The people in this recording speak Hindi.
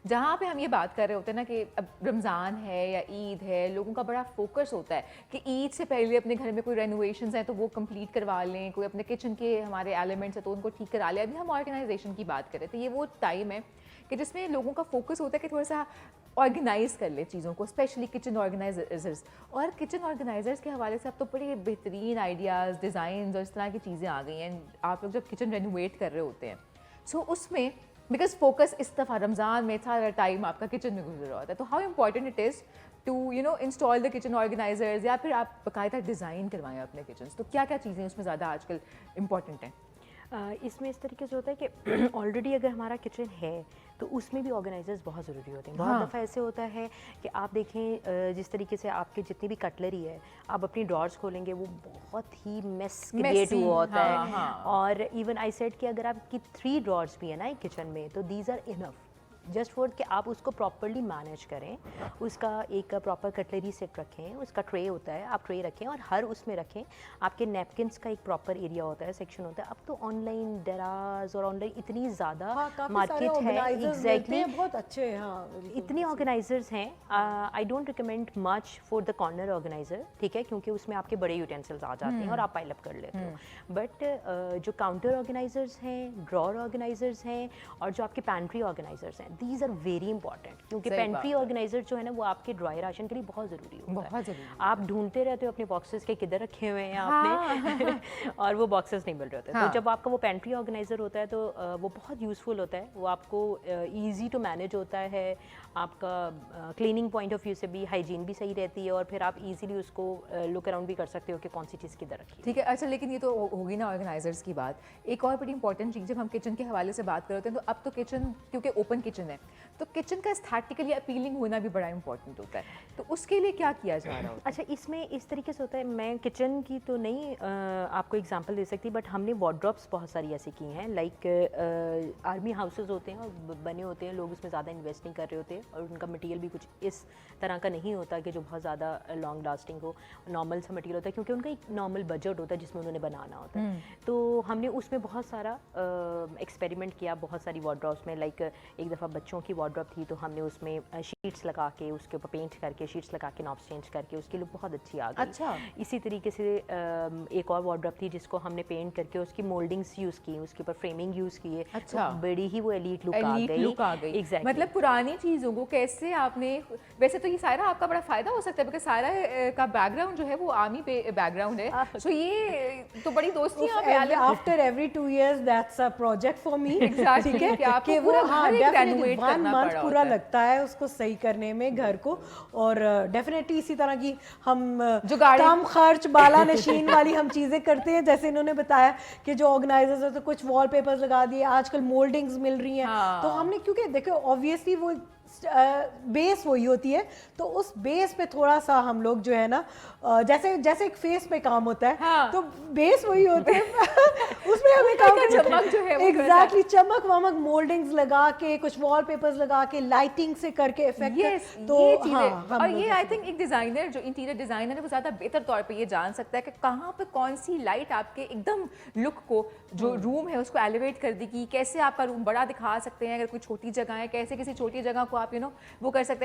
जहाँ पे हम ये बात कर रहे होते हैं ना कि अब रमज़ान है या ईद है, लोगों का बड़ा फोकस होता है कि ईद से पहले अपने घर में कोई रेनोवेशंस हैं तो वो कंप्लीट करवा लें, कोई अपने किचन के हमारे एलिमेंट्स हैं तो उनको ठीक करा लें। अभी हम ऑर्गेनाइजेशन की बात करें तो ये वो टाइम है कि जिसमें लोगों का फोकस होता है कि थोड़ा सा ऑर्गेनाइज कर ले चीज़ों को, स्पेशली किचन ऑर्गेनाइजर्स। और किचन ऑर्गेनाइजर्स के हवाले से अब तो बड़े बेहतरीन आइडियाज़, डिज़ाइन और इस तरह की चीज़ें आ गई हैं। आप लोग जब किचन रेनोवेट कर रहे होते हैं सो उसमें बिकॉज फोकस इस दफ़ा रमज़ान में सारा टाइम आपका किचन में गुजर रहा होता है, तो how important it is to install the kitchen organisers या फिर आप बाकायदा डिज़ाइन करवाएं अपने किचन। तो क्या क्या चीज़ें उसमें ज़्यादा आजकल इम्पॉर्टेंट हैं? इसमें इस तरीके से होता है कि ऑलरेडी अगर हमारा किचन है तो उसमें भी ऑर्गेनाइजर्स बहुत ज़रूरी होते हैं। बहुत दफ़ा ऐसे होता है कि आप देखें जिस तरीके से आपके जितनी भी कटलरी है, आप अपनी ड्रॉर्स खोलेंगे वो बहुत ही मेस क्रिएट हुआ होता है। और इवन आई सेड कि अगर आपकी 3 ड्रॉर्स भी है ना एक किचन में, तो these are enough just for कि आप उसको प्रॉपरली मैनेज करें, उसका एक प्रॉपर कटलरी सेट रखें, उसका ट्रे होता है, आप ट्रे रखें और हर उसमें रखें। आपके नैपकिन्स का एक प्रॉपर एरिया होता है, सेक्शन होता है। अब तो ऑनलाइन दराज और ऑनलाइन इतनी ज़्यादा मार्केट है, एग्जैक्टली बहुत अच्छे इतनी ऑर्गेनाइजर्स हैं। I don't recommend much for the corner organiser, ठीक है, क्योंकि उसमें आपके बड़े यूटेंसिल्स आ जाते हैं और आप पाइल अप कर लेते हो। बट जो काउंटर ऑर्गेनाइजर्स हैं, ड्रॉर ऑर्गेनाइजर्स हैं और जो आपके पैंट्री ऑर्गेनाइजर्स हैं, दीज आर वेरी इंपॉर्टेंट, क्योंकि पेंट्री ऑर्गेनाइजर जो है ना वो आपके ड्राई राशन के लिए बहुत ज़रूरी होता है। आप ढूंढते रहते हो अपने बॉक्सेस के किधर रखे हुए हैं आपने और वो बॉक्सेस नहीं मिल रहे होते। तो जब आपका वो पेंट्री ऑर्गेनाइजर होता है तो वो बहुत यूज़फुल होता है। वो आपको ईजी टू मैनेज होता है, आपका क्लीनिंग पॉइंट ऑफ व्यू से भी हाइजीन भी सही रहती है और फिर आप इजीली उसको लुक अराउंड भी कर सकते हो कि कौन सी चीज़ किधर रखी। ठीक है, अच्छा, लेकिन ये तो होगी ना ऑर्गेनाइजर्स की बात। एक और बड़ी इंपॉर्टेंट चीज़, जब हम किचन के हवाले से बात कर रहे हैं तो अब तो किचन क्योंकि ओपन किचन है तो किचन का एस्थेटिकली अपीलिंग होना भी बड़ा इंपॉर्टेंट होता है, तो उसके लिए क्या किया जा रहा होता है? अच्छा, इसमें इस तरीके से होता है, मैं किचन की तो नहीं आपको एग्जांपल दे सकती, बट हमने वार्डरोब्स बहुत सारी ऐसी की हैं। लाइक आर्मी हाउसेस होते हैं और बने होते हैं, लोग उसमें ज़्यादा इन्वेस्ट नहीं कर रहे होते और उनका मटेरियल भी कुछ इस तरह का नहीं होता कि जो बहुत ज़्यादा लॉन्ग लास्टिंग हो। नॉर्मल सा मटेरियल होता है क्योंकि उनका एक नॉर्मल बजट होता है जिसमें उन्होंने बनाना होता है। तो हमने उसमें बहुत सारा एक्सपेरिमेंट किया, बहुत सारी वार्डरोब्स में। लाइक एक दफ़ा बच्चों की वार्डरोब थी तो हमने उसमें शीट्स लगा के, उसके ऊपर पेंट करके, शीट्स लगा के, नॉब्स चेंज करके उसकी लुक बहुत अच्छी आ गई। अच्छा। इसी तरीके से एक और वार्डरोब थी जिसको हमने पेंट करके उसकी मोल्डिंग्स यूज़ की, उसके ऊपर फ्रेमिंग यूज़ की है। अच्छा। तो बड़ी ही वो एलीट लुक आ गई। Exactly. मतलब पुरानी चीज़ों को कैसे आपने, वैसे तो ये सारा आपका बड़ा फ़ायदा हो सकता है बिकॉज सारा का बैकग्राउंड जो है वो आर्मी पे बैकग्राउंड है, सो ये तो बड़ी दोस्ती after every 2 years that's a project for me. Exactly, ठीक है कि आपको कि वो पूरा हाँ घर एक डेफिनेटली renovate 1 करना month पड़ा पूरा होता है। लगता है उसको सही करने में घर को। और डेफिनेटली इसी तरह की हम जुगाड़ी कम खर्च बाला नशीन वाली हम चीज़ें करते हैं। जैसे इन्होंने बताया कि जो ऑर्गेनाइजर्स है तो कुछ वॉलपेपर्स लगा दिए, आजकल मोल्डिंग्स मिल रही हैं। तो हमने क्योंकि देखो ऑब्वियसली वो बेस वही होती है, तो उस बेस पे थोड़ा सा हम लोग जो है ना जैसे जैसे एक फेस पे काम होता है तो बेस वही होते हैं उसमें हमें काम चमक जो है एग्जैक्टली चमक वमक मोल्डिंग्स लगा के, कुछ वॉलपेपर्स लगा के, लाइटिंग से करके इफेक्ट। तो ये चीज़ें और ये आई थिंक एक डिज़ाइनर जो इंटीरियर डिज़ाइनर है वो ज़्यादा बेहतर तौर पे ये जान सकता है कि कहाँ पे कौन सी लाइट आपके एकदम लुक को, जो रूम है उसको एलिवेट कर देगी, कैसे आपका रूम बड़ा दिखा सकते हैं। अगर कोई छोटी जगह है कैसे किसी छोटी जगह को आप वो कर सकते हैं।